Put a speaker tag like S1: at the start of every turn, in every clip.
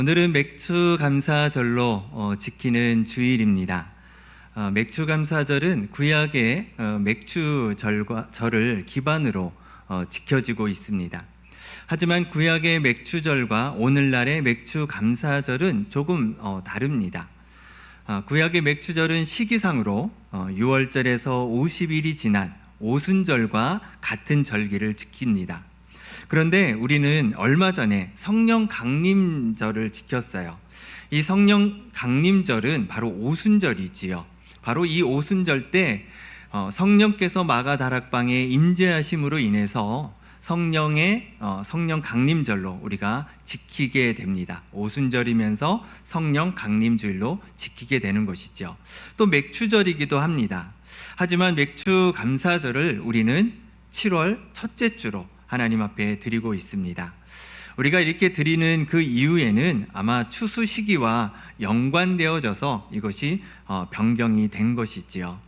S1: 오늘은 맥추감사절로 지키는 주일입니다. 맥추감사절은 구약의 맥추절을 기반으로 지켜지고 있습니다. 하지만 구약의 맥추절과 오늘날의 맥추감사절은 조금 다릅니다. 구약의 맥추절은 시기상으로 6월절에서 50일이 지난 오순절과 같은 절기를 지킵니다. 그런데 우리는 얼마 전에 성령 강림절을 지켰어요. 이 성령 강림절은 바로 오순절이지요. 바로 이 오순절 때 성령께서 마가다락방에 임재하심으로 인해서 성령 강림절로 우리가 지키게 됩니다. 오순절이면서 성령 강림주일로 지키게 되는 것이죠. 또 맥추절이기도 합니다. 하지만 맥추감사절을 우리는 7월 첫째 주로 하나님 앞에 드리고 있습니다. 우리가 이렇게 드리는 그 이유에는 아마 추수 시기와 연관되어져서 이것이 변경이 된 것이지요.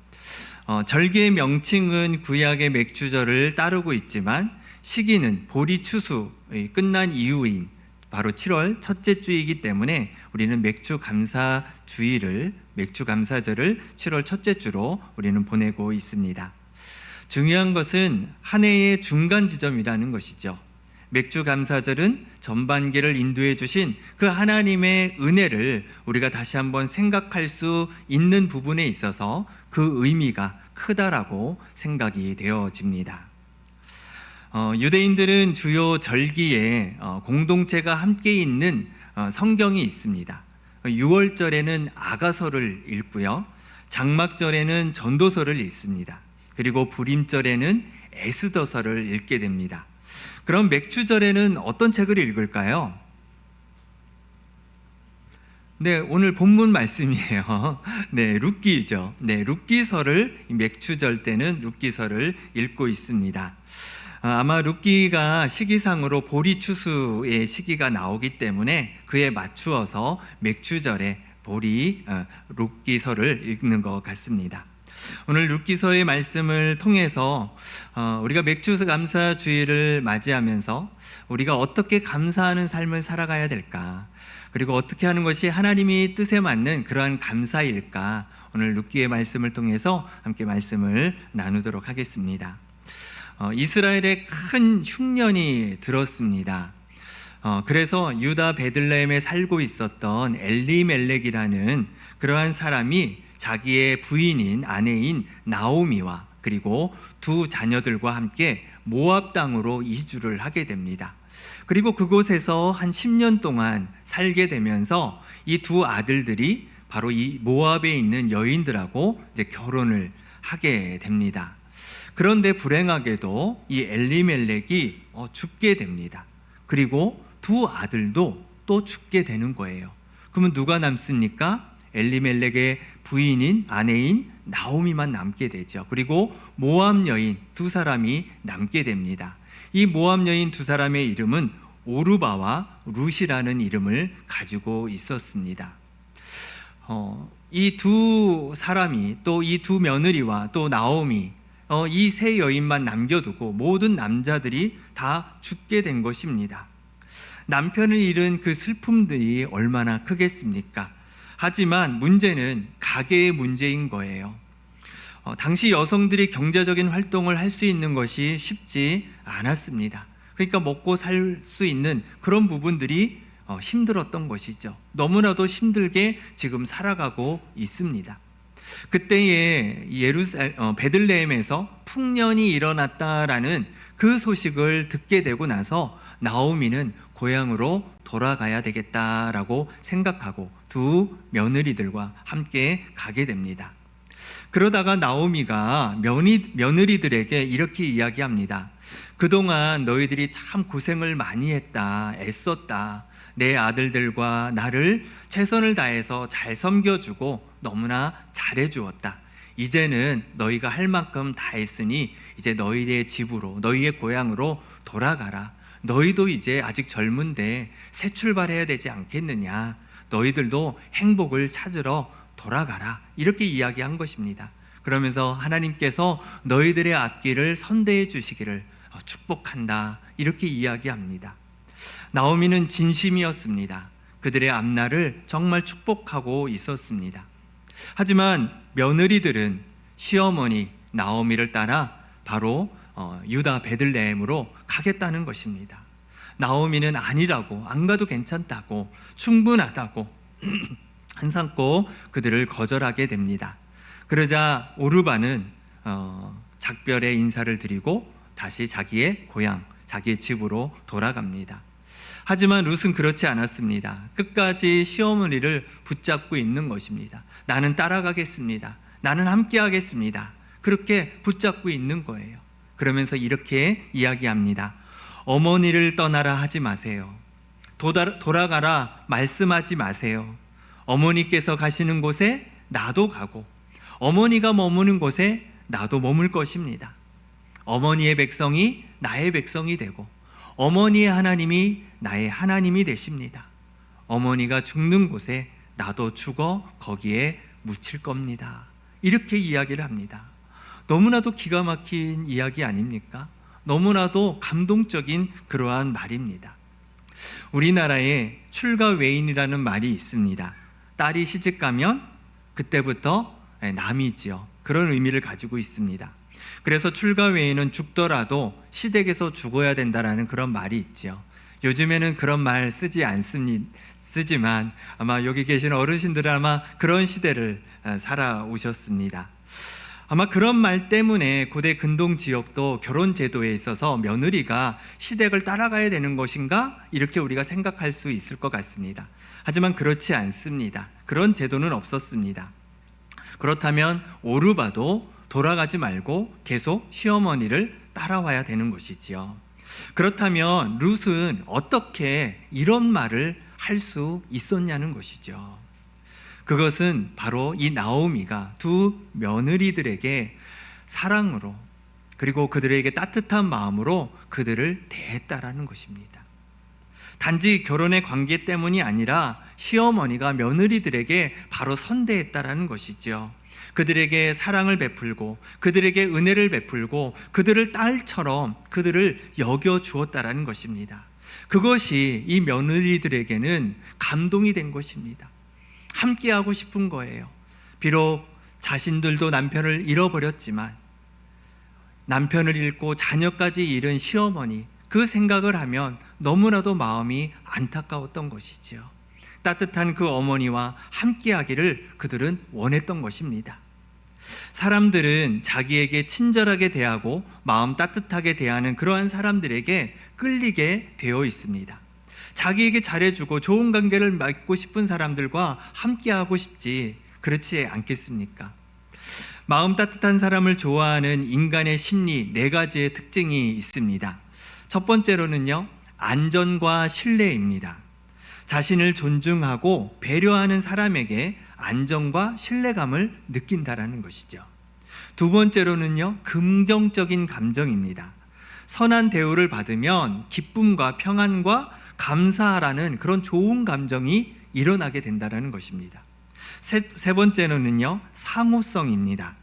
S1: 절기의 명칭은 구약의 맥추절을 따르고 있지만 시기는 보리 추수 끝난 이후인 바로 7월 첫째 주이기 때문에 우리는 맥추감사절을 7월 첫째 주로 우리는 보내고 있습니다. 중요한 것은 한 해의 중간 지점이라는 것이죠. 맥추감사절은 전반기를 인도해 주신 그 하나님의 은혜를 우리가 다시 한번 생각할 수 있는 부분에 있어서 그 의미가 크다라고 생각이 되어집니다. 유대인들은 주요 절기에 공동체가 함께 있는 성경이 있습니다. 6월절에는 아가서를 읽고요, 장막절에는 전도서를 읽습니다. 그리고 불임절에는 에스더서를 읽게 됩니다. 그럼 맥추절에는 어떤 책을 읽을까요? 네, 오늘 본문 말씀이에요. 네, 룻기죠. 네, 룻기서를 맥추절 때는 룻기서를 읽고 있습니다. 아마 룻기가 시기상으로 보리 추수의 시기가 나오기 때문에 그에 맞추어서 맥추절에 룻기서를 읽는 것 같습니다. 오늘 룻기서의 말씀을 통해서 우리가 맥추감사주일을 맞이하면서 우리가 어떻게 감사하는 삶을 살아가야 될까, 그리고 어떻게 하는 것이 하나님이 뜻에 맞는 그러한 감사일까, 오늘 룻기의 말씀을 통해서 함께 말씀을 나누도록 하겠습니다. 이스라엘에 큰 흉년이 들었습니다. 그래서 유다 베들레헴에 살고 있었던 엘리멜렉이라는 그러한 사람이 자기의 부인인 아내인 나오미와 그리고 두 자녀들과 함께 모압 땅으로 이주를 하게 됩니다. 그리고 그곳에서 한 10년 동안 살게 되면서 이 두 아들들이 바로 이 모압에 있는 여인들하고 이제 결혼을 하게 됩니다. 그런데 불행하게도 이 엘리멜렉이 죽게 됩니다. 그리고 두 아들도 또 죽게 되는 거예요. 그러면 누가 남습니까? 엘리멜렉의 부인인 아내인 나오미만 남게 되죠. 그리고 모압 여인 두 사람이 남게 됩니다. 이 모압 여인 두 사람의 이름은 오르바와 룻이라는 이름을 가지고 있었습니다. 이 두 사람이, 또 이 두 며느리와 또 나오미, 이 세 여인만 남겨두고 모든 남자들이 다 죽게 된 것입니다. 남편을 잃은 그 슬픔들이 얼마나 크겠습니까? 하지만 문제는 가계의 문제인 거예요. 당시 여성들이 경제적인 활동을 할 수 있는 것이 쉽지 않았습니다. 그러니까 먹고 살 수 있는 그런 부분들이 힘들었던 것이죠. 너무나도 힘들게 지금 살아가고 있습니다. 그때에 베들레헴에서 풍년이 일어났다라는 그 소식을 듣게 되고 나서 나오미는 고향으로 돌아가야 되겠다라고 생각하고 두 며느리들과 함께 가게 됩니다. 그러다가 나오미가 며느리들에게 이렇게 이야기합니다. 그동안 너희들이 참 고생을 많이 했다, 애썼다. 내 아들들과 나를 최선을 다해서 잘 섬겨주고 너무나 잘해주었다. 이제는 너희가 할 만큼 다 했으니 이제 너희의 집으로, 너희의 고향으로 돌아가라. 너희도 이제 아직 젊은데 새 출발해야 되지 않겠느냐. 너희들도 행복을 찾으러 돌아가라. 이렇게 이야기한 것입니다. 그러면서 하나님께서 너희들의 앞길을 선대해 주시기를 축복한다. 이렇게 이야기합니다. 나오미는 진심이었습니다. 그들의 앞날을 정말 축복하고 있었습니다. 하지만 며느리들은 시어머니 나오미를 따라 바로 유다 베들레헴으로 가겠다는 것입니다. 나오미는 아니라고, 안 가도 괜찮다고, 충분하다고 한삼고 그들을 거절하게 됩니다. 그러자 오르바는 작별의 인사를 드리고 다시 자기의 고향, 자기의 집으로 돌아갑니다. 하지만 룻은 그렇지 않았습니다. 끝까지 시어머니를 붙잡고 있는 것입니다. 나는 따라가겠습니다. 나는 함께 하겠습니다. 그렇게 붙잡고 있는 거예요. 그러면서 이렇게 이야기합니다. 어머니를 떠나라 하지 마세요. 돌아가라 말씀하지 마세요. 어머니께서 가시는 곳에 나도 가고 어머니가 머무는 곳에 나도 머물 것입니다. 어머니의 백성이 나의 백성이 되고 어머니의 하나님이 나의 하나님이 되십니다. 어머니가 죽는 곳에 나도 죽어 거기에 묻힐 겁니다. 이렇게 이야기를 합니다. 너무나도 기가 막힌 이야기 아닙니까? 너무나도 감동적인 그러한 말입니다. 우리나라에 출가 외인이라는 말이 있습니다. 딸이 시집 가면 그때부터 남이지요. 그런 의미를 가지고 있습니다. 그래서 출가 외인은 죽더라도 시댁에서 죽어야 된다라는 그런 말이 있지요. 요즘에는 그런 말 쓰지만 아마 여기 계신 어르신들은 아마 그런 시대를 살아오셨습니다. 아마 그런 말 때문에 고대 근동 지역도 결혼 제도에 있어서 며느리가 시댁을 따라가야 되는 것인가? 이렇게 우리가 생각할 수 있을 것 같습니다. 하지만 그렇지 않습니다. 그런 제도는 없었습니다. 그렇다면 오르바도 돌아가지 말고 계속 시어머니를 따라와야 되는 것이지요. 그렇다면 룻은 어떻게 이런 말을 할 수 있었냐는 것이죠. 그것은 바로 이 나오미가 두 며느리들에게 사랑으로 그리고 그들에게 따뜻한 마음으로 그들을 대했다라는 것입니다. 단지 결혼의 관계 때문이 아니라 시어머니가 며느리들에게 바로 선대했다라는 것이죠. 그들에게 사랑을 베풀고 그들에게 은혜를 베풀고 그들을 딸처럼 그들을 여겨주었다라는 것입니다. 그것이 이 며느리들에게는 감동이 된 것입니다. 함께하고 싶은 거예요. 비록 자신들도 남편을 잃어버렸지만 남편을 잃고 자녀까지 잃은 시어머니, 그 생각을 하면 너무나도 마음이 안타까웠던 것이지요. 따뜻한 그 어머니와 함께하기를 그들은 원했던 것입니다. 사람들은 자기에게 친절하게 대하고 마음 따뜻하게 대하는 그러한 사람들에게 끌리게 되어 있습니다. 자기에게 잘해주고 좋은 관계를 맺고 싶은 사람들과 함께하고 싶지 그렇지 않겠습니까? 마음 따뜻한 사람을 좋아하는 인간의 심리 4가지의 특징이 있습니다. 첫 번째로는요, 안전과 신뢰입니다. 자신을 존중하고 배려하는 사람에게 안정과 신뢰감을 느낀다라는 것이죠. 두 번째로는요, 긍정적인 감정입니다. 선한 대우를 받으면 기쁨과 평안과 감사하라는 그런 좋은 감정이 일어나게 된다는 것입니다. 세 번째로는요, 상호성입니다.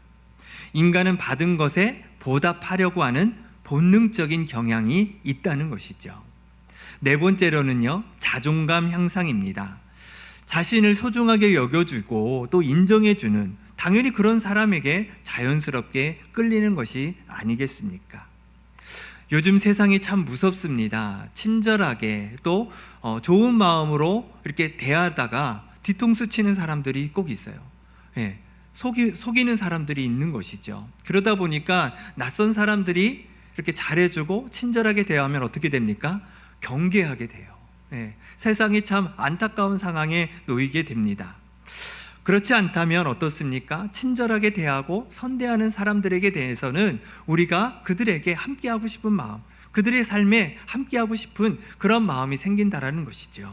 S1: 인간은 받은 것에 보답하려고 하는 본능적인 경향이 있다는 것이죠. 네 번째로는요, 자존감 향상입니다. 자신을 소중하게 여겨주고 또 인정해주는, 당연히 그런 사람에게 자연스럽게 끌리는 것이 아니겠습니까? 요즘 세상이 참 무섭습니다. 친절하게 또 좋은 마음으로 이렇게 대하다가 뒤통수 치는 사람들이 꼭 있어요. 예, 속이는 사람들이 있는 것이죠. 그러다 보니까 낯선 사람들이 이렇게 잘해주고 친절하게 대하면 어떻게 됩니까? 경계하게 돼요. 예, 세상이 참 안타까운 상황에 놓이게 됩니다. 그렇지 않다면 어떻습니까? 친절하게 대하고 선대하는 사람들에게 대해서는 우리가 그들에게 함께하고 싶은 마음, 그들의 삶에 함께하고 싶은 그런 마음이 생긴다라는 것이죠.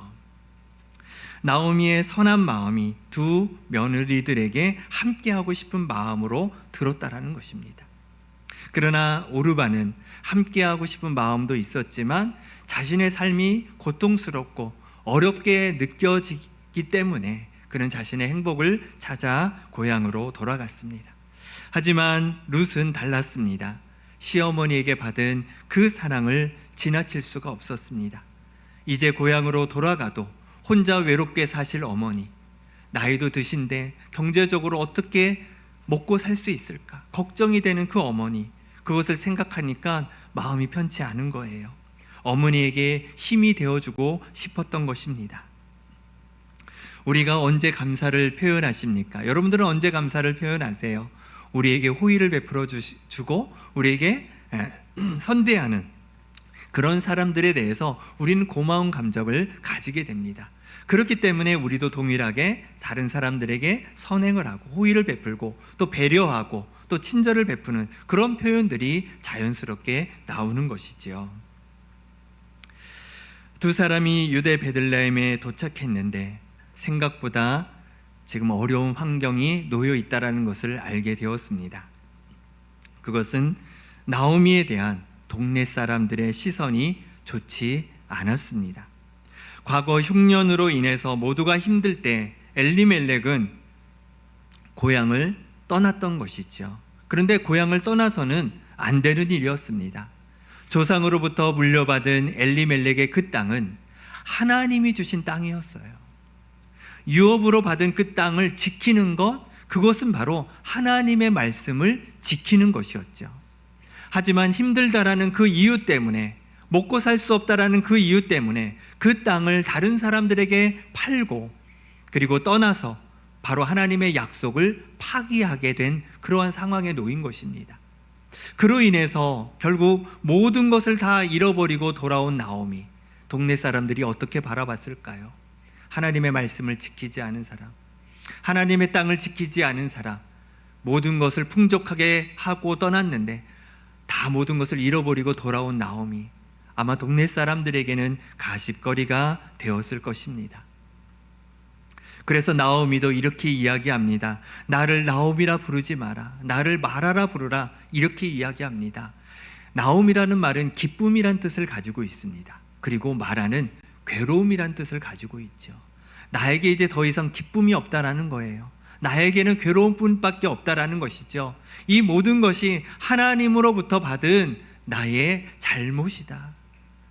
S1: 나오미의 선한 마음이 두 며느리들에게 함께하고 싶은 마음으로 들었다라는 것입니다. 그러나 오르바는 함께하고 싶은 마음도 있었지만 자신의 삶이 고통스럽고 어렵게 느껴지기 때문에 그는 자신의 행복을 찾아 고향으로 돌아갔습니다. 하지만 룻은 달랐습니다. 시어머니에게 받은 그 사랑을 지나칠 수가 없었습니다. 이제 고향으로 돌아가도 혼자 외롭게 사실 어머니, 나이도 드신데 경제적으로 어떻게 먹고 살 수 있을까 걱정이 되는 그 어머니, 그것을 생각하니까 마음이 편치 않은 거예요. 어머니에게 힘이 되어주고 싶었던 것입니다. 우리가 언제 감사를 표현하십니까? 여러분들은 언제 감사를 표현하세요? 우리에게 호의를 베풀어 주고 우리에게 선대하는 그런 사람들에 대해서 우리는 고마운 감정을 가지게 됩니다. 그렇기 때문에 우리도 동일하게 다른 사람들에게 선행을 하고 호의를 베풀고 또 배려하고 또 친절을 베푸는 그런 표현들이 자연스럽게 나오는 것이지요. 두 사람이 유대 베들레헴에 도착했는데 생각보다 지금 어려운 환경이 놓여 있다는 것을 알게 되었습니다. 그것은 나오미에 대한 동네 사람들의 시선이 좋지 않았습니다. 과거 흉년으로 인해서 모두가 힘들 때 엘리멜렉은 고향을 떠났던 것이죠. 그런데 고향을 떠나서는 안 되는 일이었습니다. 조상으로부터 물려받은 엘리멜렉의 그 땅은 하나님이 주신 땅이었어요. 유업으로 받은 그 땅을 지키는 것, 그것은 바로 하나님의 말씀을 지키는 것이었죠. 하지만 힘들다라는 그 이유 때문에, 먹고 살 수 없다라는 그 이유 때문에 그 땅을 다른 사람들에게 팔고 그리고 떠나서 바로 하나님의 약속을 파기하게 된 그러한 상황에 놓인 것입니다. 그로 인해서 결국 모든 것을 다 잃어버리고 돌아온 나오미, 동네 사람들이 어떻게 바라봤을까요? 하나님의 말씀을 지키지 않은 사람, 하나님의 땅을 지키지 않은 사람, 모든 것을 풍족하게 하고 떠났는데 다 모든 것을 잃어버리고 돌아온 나오미, 아마 동네 사람들에게는 가십거리가 되었을 것입니다. 그래서 나오미도 이렇게 이야기합니다. 나를 나오미라 부르지 마라, 나를 마라라 부르라, 이렇게 이야기합니다. 나오미라는 말은 기쁨이란 뜻을 가지고 있습니다. 그리고 마라는 괴로움이란 뜻을 가지고 있죠. 나에게 이제 더 이상 기쁨이 없다라는 거예요. 나에게는 괴로움뿐밖에 없다라는 것이죠. 이 모든 것이 하나님으로부터 받은 나의 잘못이다,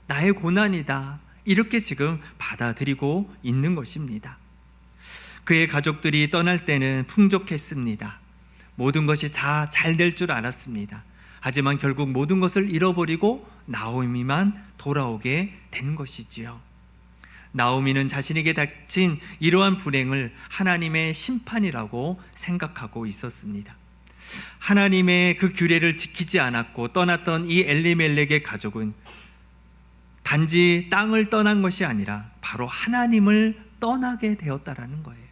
S1: 나의 고난이다, 이렇게 지금 받아들이고 있는 것입니다. 그의 가족들이 떠날 때는 풍족했습니다. 모든 것이 다 잘 될 줄 알았습니다. 하지만 결국 모든 것을 잃어버리고 나오미만 돌아오게 된 것이지요. 나오미는 자신에게 닥친 이러한 불행을 하나님의 심판이라고 생각하고 있었습니다. 하나님의 그 규례를 지키지 않았고 떠났던 이 엘리멜렉의 가족은 단지 땅을 떠난 것이 아니라 바로 하나님을 떠나게 되었다라는 거예요.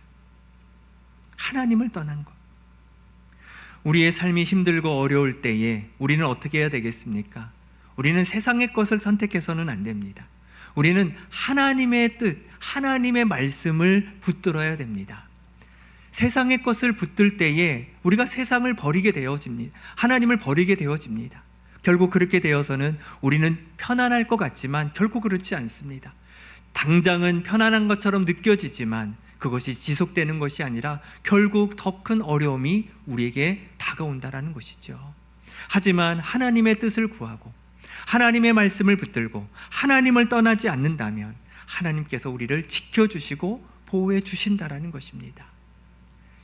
S1: 하나님을 떠난 것. 우리의 삶이 힘들고 어려울 때에 우리는 어떻게 해야 되겠습니까? 우리는 세상의 것을 선택해서는 안 됩니다. 우리는 하나님의 뜻, 하나님의 말씀을 붙들어야 됩니다. 세상의 것을 붙들 때에 우리가 세상을 버리게 되어집니다. 하나님을 버리게 되어집니다. 결국 그렇게 되어서는 우리는 편안할 것 같지만 결국 그렇지 않습니다. 당장은 편안한 것처럼 느껴지지만 그것이 지속되는 것이 아니라 결국 더 큰 어려움이 우리에게 다가온다라는 것이죠. 하지만 하나님의 뜻을 구하고 하나님의 말씀을 붙들고 하나님을 떠나지 않는다면 하나님께서 우리를 지켜주시고 보호해 주신다라는 것입니다.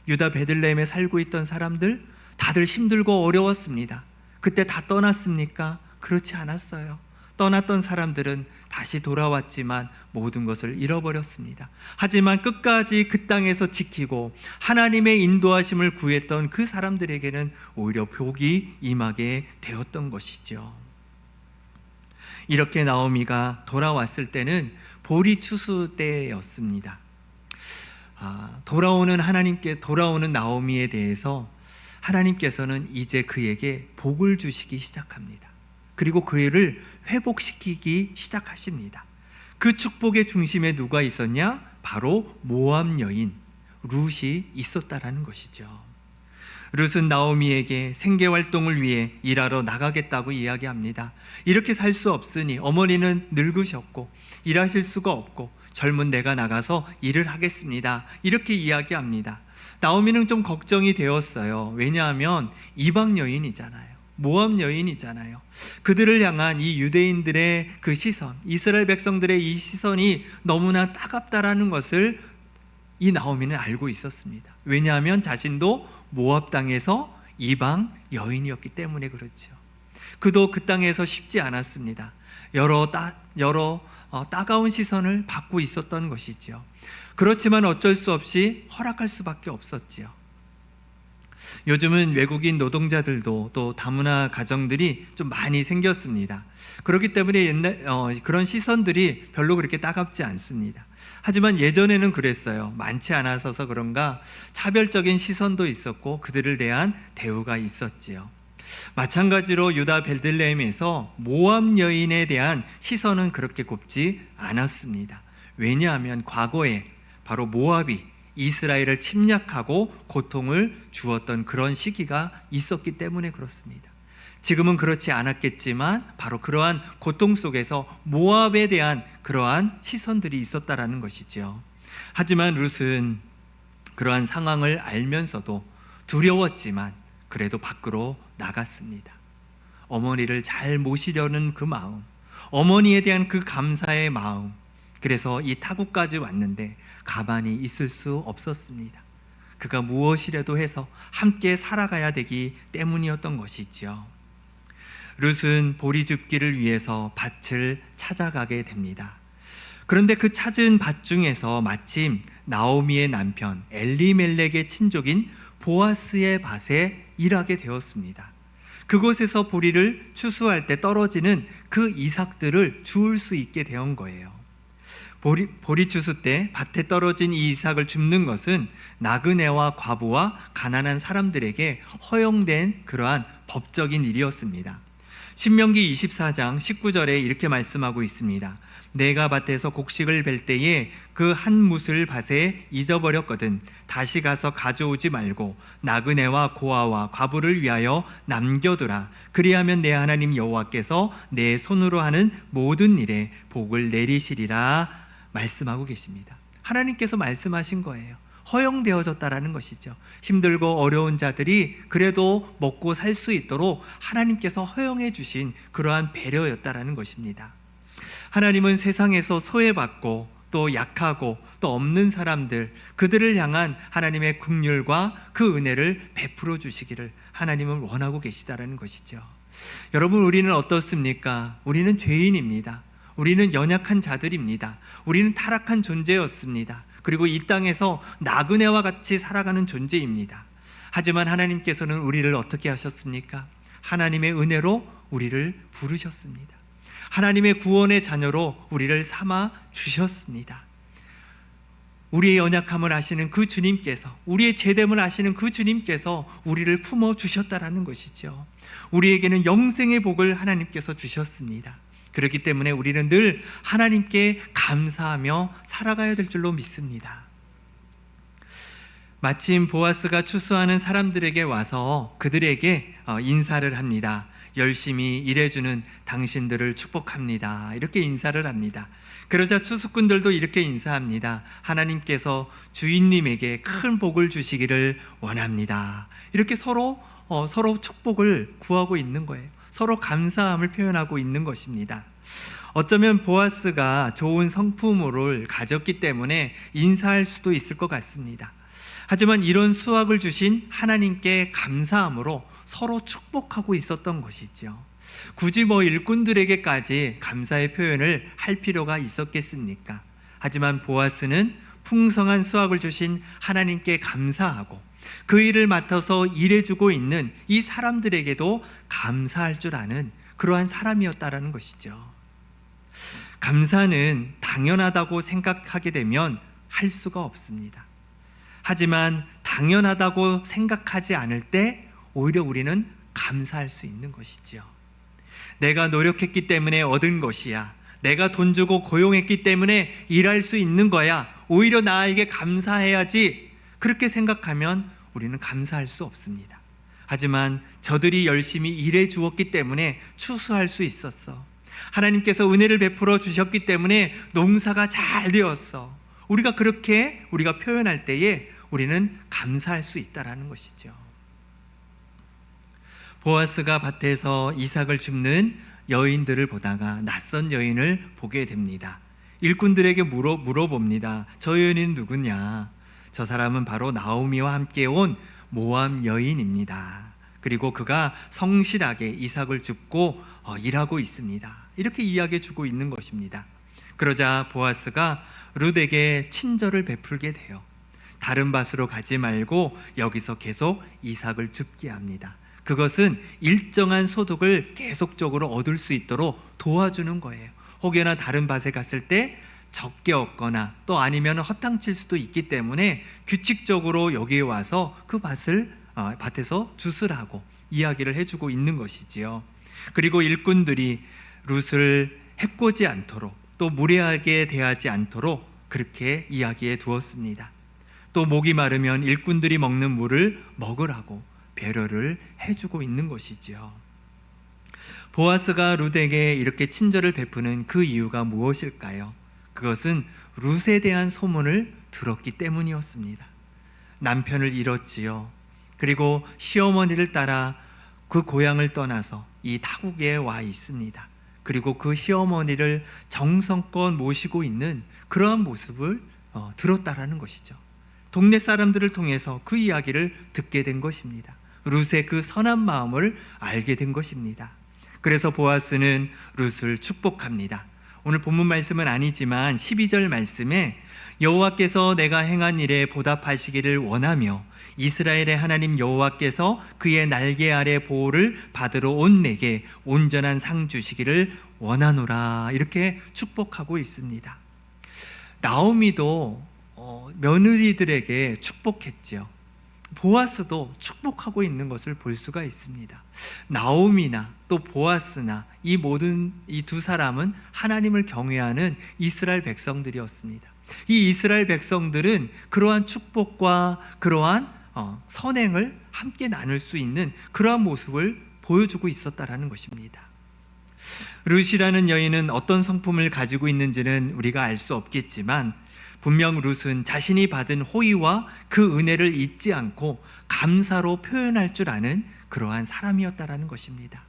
S1: 유다 베들레헴에 살고 있던 사람들 다들 힘들고 어려웠습니다. 그때 다 떠났습니까? 그렇지 않았어요. 떠났던 사람들은 다시 돌아왔지만 모든 것을 잃어버렸습니다. 하지만 끝까지 그 땅에서 지키고 하나님의 인도하심을 구했던 그 사람들에게는 오히려 복이 임하게 되었던 것이죠. 이렇게 나오미가 돌아왔을 때는 보리 추수 때였습니다. 돌아오는 나오미에 대해서 하나님께서는 이제 그에게 복을 주시기 시작합니다. 그리고 그를 회복시키기 시작하십니다. 그 축복의 중심에 누가 있었냐? 바로 모압 여인 룻이 있었다라는 것이죠. 룻은 나오미에게 생계활동을 위해 일하러 나가겠다고 이야기합니다. 이렇게 살 수 없으니 어머니는 늙으셨고 일하실 수가 없고 젊은 내가 나가서 일을 하겠습니다. 이렇게 이야기합니다. 나오미는 좀 걱정이 되었어요. 왜냐하면 이방 여인이잖아요. 모압 여인이잖아요. 그들을 향한 이 유대인들의 그 시선, 이스라엘 백성들의 이 시선이 너무나 따갑다라는 것을 이 나오미는 알고 있었습니다. 왜냐하면 자신도 모압 땅에서 이방 여인이었기 때문에 그렇죠. 그도 그 땅에서 쉽지 않았습니다. 여러 따가운 시선을 받고 있었던 것이죠. 그렇지만 어쩔 수 없이 허락할 수밖에 없었지요. 요즘은 외국인 노동자들도 또 다문화 가정들이 좀 많이 생겼습니다. 그렇기 때문에 그런 시선들이 별로 그렇게 따갑지 않습니다. 하지만 예전에는 그랬어요. 많지 않아서 그런가 차별적인 시선도 있었고 그들을 대한 대우가 있었지요. 마찬가지로 유다 베들레헴에서 모압 여인에 대한 시선은 그렇게 곱지 않았습니다. 왜냐하면 과거에 바로 모압이 이스라엘을 침략하고 고통을 주었던 그런 시기가 있었기 때문에 그렇습니다. 지금은 그렇지 않았겠지만 바로 그러한 고통 속에서 모압에 대한 그러한 시선들이 있었다라는 것이죠. 하지만 룻은 그러한 상황을 알면서도 두려웠지만 그래도 밖으로 나갔습니다. 어머니를 잘 모시려는 그 마음, 어머니에 대한 그 감사의 마음, 그래서 이 타국까지 왔는데 가만히 있을 수 없었습니다. 그가 무엇이라도 해서 함께 살아가야 되기 때문이었던 것이지요. 룻은 보리 줍기를 위해서 밭을 찾아가게 됩니다. 그런데 그 찾은 밭 중에서 마침 나오미의 남편 엘리멜렉의 친족인 보아스의 밭에 일하게 되었습니다. 그곳에서 보리를 추수할 때 떨어지는 그 이삭들을 주울 수 있게 된 거예요. 보리 추수 때 밭에 떨어진 이 이삭을 줍는 것은 나그네와 과부와 가난한 사람들에게 허용된 그러한 법적인 일이었습니다. 신명기 24장 19절에 이렇게 말씀하고 있습니다. 내가 밭에서 곡식을 벨 때에 그 한 뭇을 밭에 잊어버렸거든 다시 가서 가져오지 말고 나그네와 고아와 과부를 위하여 남겨두라. 그리하면 내 하나님 여호와께서 내 손으로 하는 모든 일에 복을 내리시리라 말씀하고 계십니다. 하나님께서 말씀하신 거예요. 허용되어졌다라는 것이죠. 힘들고 어려운 자들이 그래도 먹고 살 수 있도록 하나님께서 허용해 주신 그러한 배려였다라는 것입니다. 하나님은 세상에서 소외받고 또 약하고 또 없는 사람들, 그들을 향한 하나님의 긍휼과 그 은혜를 베풀어 주시기를 하나님은 원하고 계시다라는 것이죠. 여러분, 우리는 어떻습니까? 우리는 죄인입니다. 우리는 연약한 자들입니다. 우리는 타락한 존재였습니다. 그리고 이 땅에서 나그네와 같이 살아가는 존재입니다. 하지만 하나님께서는 우리를 어떻게 하셨습니까? 하나님의 은혜로 우리를 부르셨습니다. 하나님의 구원의 자녀로 우리를 삼아 주셨습니다. 우리의 연약함을 아시는 그 주님께서, 우리의 죄됨을 아시는 그 주님께서 우리를 품어 주셨다라는 것이죠. 우리에게는 영생의 복을 하나님께서 주셨습니다. 그렇기 때문에 우리는 늘 하나님께 감사하며 살아가야 될 줄로 믿습니다. 마침 보아스가 추수하는 사람들에게 와서 그들에게 인사를 합니다. 열심히 일해주는 당신들을 축복합니다. 이렇게 인사를 합니다. 그러자 추수꾼들도 이렇게 인사합니다. 하나님께서 주인님에게 큰 복을 주시기를 원합니다. 이렇게 서로 축복을 구하고 있는 거예요. 서로 감사함을 표현하고 있는 것입니다. 어쩌면 보아스가 좋은 성품을 가졌기 때문에 인사할 수도 있을 것 같습니다. 하지만 이런 수확을 주신 하나님께 감사함으로 서로 축복하고 있었던 것이죠. 굳이 일꾼들에게까지 감사의 표현을 할 필요가 있었겠습니까? 하지만 보아스는 풍성한 수확을 주신 하나님께 감사하고 그 일을 맡아서 일해주고 있는 이 사람들에게도 감사할 줄 아는 그러한 사람이었다라는 것이죠. 감사는 당연하다고 생각하게 되면 할 수가 없습니다. 하지만 당연하다고 생각하지 않을 때 오히려 우리는 감사할 수 있는 것이지요. 내가 노력했기 때문에 얻은 것이야. 내가 돈 주고 고용했기 때문에 일할 수 있는 거야. 오히려 나에게 감사해야지. 그렇게 생각하면 우리는 감사할 수 없습니다. 하지만 저들이 열심히 일해 주었기 때문에 추수할 수 있었어. 하나님께서 은혜를 베풀어 주셨기 때문에 농사가 잘 되었어. 우리가 표현할 때에 우리는 감사할 수 있다라는 것이죠. 보아스가 밭에서 이삭을 줍는 여인들을 보다가 낯선 여인을 보게 됩니다. 일꾼들에게 물어봅니다. 저 여인은 누구냐? 저 사람은 바로 나오미와 함께 온 모압 여인입니다. 그리고 그가 성실하게 이삭을 줍고 일하고 있습니다. 이렇게 이야기해 주고 있는 것입니다. 그러자 보아스가 룻에게 친절을 베풀게 돼요. 다른 밭으로 가지 말고 여기서 계속 이삭을 줍게 합니다. 그것은 일정한 소득을 계속적으로 얻을 수 있도록 도와주는 거예요. 혹여나 다른 밭에 갔을 때 적게 얻거나 또 아니면 허탕칠 수도 있기 때문에 규칙적으로 여기에 와서 그 밭에서 주스라고 이야기를 해주고 있는 것이지요. 그리고 일꾼들이 룻을 해코지 않도록 또 무례하게 대하지 않도록 그렇게 이야기해 두었습니다. 또 목이 마르면 일꾼들이 먹는 물을 먹으라고 배려를 해주고 있는 것이지요. 보아스가 룻에게 이렇게 친절을 베푸는 그 이유가 무엇일까요? 그것은 룻에 대한 소문을 들었기 때문이었습니다. 남편을 잃었지요. 그리고 시어머니를 따라 그 고향을 떠나서 이 타국에 와 있습니다. 그리고 그 시어머니를 정성껏 모시고 있는 그러한 모습을 들었다라는 것이죠. 동네 사람들을 통해서 그 이야기를 듣게 된 것입니다. 룻의 그 선한 마음을 알게 된 것입니다. 그래서 보아스는 룻을 축복합니다. 오늘 본문 말씀은 아니지만 12절 말씀에 여호와께서 내가 행한 일에 보답하시기를 원하며 이스라엘의 하나님 여호와께서 그의 날개 아래 보호를 받으러 온 내게 온전한 상 주시기를 원하노라, 이렇게 축복하고 있습니다. 나오미도 며느리들에게 축복했지요. 보아스도 축복하고 있는 것을 볼 수가 있습니다. 나오미나 또 보아스나 이 두 사람은 하나님을 경외하는 이스라엘 백성들이었습니다. 이 이스라엘 백성들은 그러한 축복과 그러한 선행을 함께 나눌 수 있는 그러한 모습을 보여주고 있었다라는 것입니다. 룻이라는 여인은 어떤 성품을 가지고 있는지는 우리가 알 수 없겠지만 분명 룻은 자신이 받은 호의와 그 은혜를 잊지 않고 감사로 표현할 줄 아는 그러한 사람이었다라는 것입니다.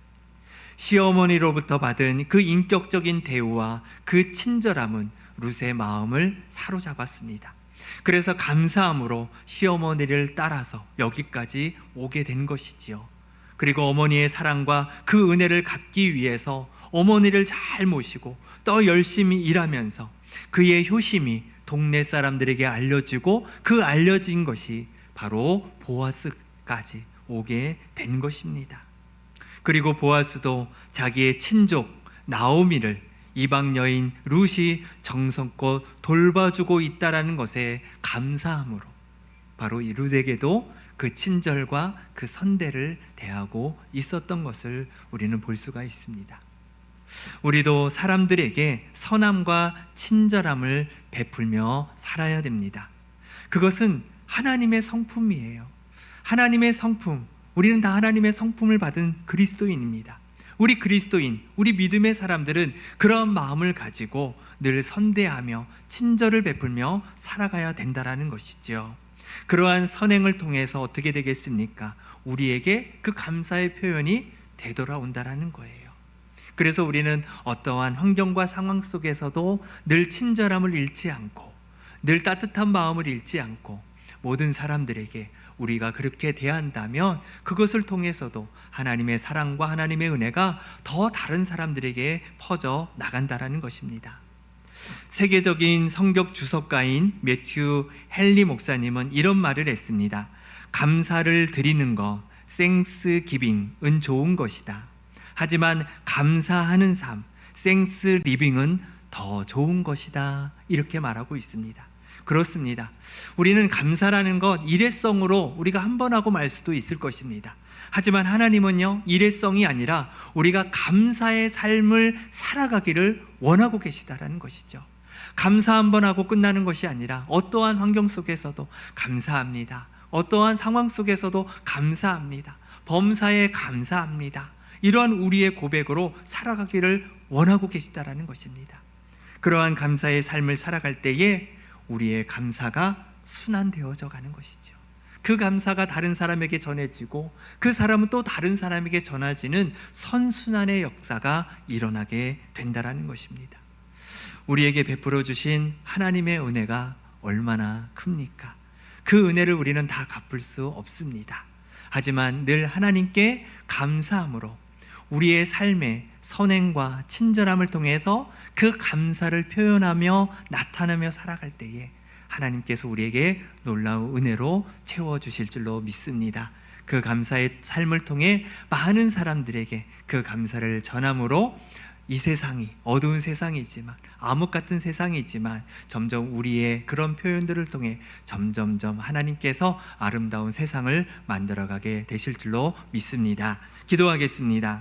S1: 시어머니로부터 받은 그 인격적인 대우와 그 친절함은 룻의 마음을 사로잡았습니다. 그래서 감사함으로 시어머니를 따라서 여기까지 오게 된 것이지요. 그리고 어머니의 사랑과 그 은혜를 갚기 위해서 어머니를 잘 모시고 또 열심히 일하면서 그의 효심이 동네 사람들에게 알려지고 그 알려진 것이 바로 보아스까지 오게 된 것입니다. 그리고 보아스도 자기의 친족 나오미를 이방 여인 룻이 정성껏 돌봐주고 있다라는 것에 감사함으로 바로 이 룻에게도 그 친절과 그 선대를 대하고 있었던 것을 우리는 볼 수가 있습니다. 우리도 사람들에게 선함과 친절함을 베풀며 살아야 됩니다. 그것은 하나님의 성품이에요. 하나님의 성품, 우리는 다 하나님의 성품을 받은 그리스도인입니다. 우리 그리스도인, 우리 믿음의 사람들은 그런 마음을 가지고 늘 선대하며 친절을 베풀며 살아가야 된다라는 것이죠. 그러한 선행을 통해서 어떻게 되겠습니까? 우리에게 그 감사의 표현이 되돌아온다라는 거예요. 그래서 우리는 어떠한 환경과 상황 속에서도 늘 친절함을 잃지 않고 늘 따뜻한 마음을 잃지 않고 모든 사람들에게 우리가 그렇게 대한다면 그것을 통해서도 하나님의 사랑과 하나님의 은혜가 더 다른 사람들에게 퍼져 나간다라는 것입니다. 세계적인 성격 주석가인 매튜 헨리 목사님은 이런 말을 했습니다. 감사를 드리는 것, thanks giving은 좋은 것이다. 하지만 감사하는 삶, thanks living은 더 좋은 것이다, 이렇게 말하고 있습니다. 그렇습니다. 우리는 감사라는 것 일회성으로 우리가 한 번 하고 말 수도 있을 것입니다. 하지만 하나님은요, 일회성이 아니라 우리가 감사의 삶을 살아가기를 원하고 계시다라는 것이죠. 감사 한 번 하고 끝나는 것이 아니라 어떠한 환경 속에서도 감사합니다. 어떠한 상황 속에서도 감사합니다. 범사에 감사합니다. 이러한 우리의 고백으로 살아가기를 원하고 계시다라는 것입니다. 그러한 감사의 삶을 살아갈 때에 우리의 감사가 순환되어져 가는 것이죠. 그 감사가 다른 사람에게 전해지고 그 사람은 또 다른 사람에게 전해지는 선순환의 역사가 일어나게 된다라는 것입니다. 우리에게 베풀어 주신 하나님의 은혜가 얼마나 큽니까? 그 은혜를 우리는 다 갚을 수 없습니다. 하지만 늘 하나님께 감사함으로 우리의 삶의 선행과 친절함을 통해서 그 감사를 표현하며 나타내며 살아갈 때에 하나님께서 우리에게 놀라운 은혜로 채워주실 줄로 믿습니다. 그 감사의 삶을 통해 많은 사람들에게 그 감사를 전함으로 이 세상이 어두운 세상이지만 암흑 같은 세상이지만 점점 우리의 그런 표현들을 통해 점점점 하나님께서 아름다운 세상을 만들어가게 되실 줄로 믿습니다. 기도하겠습니다.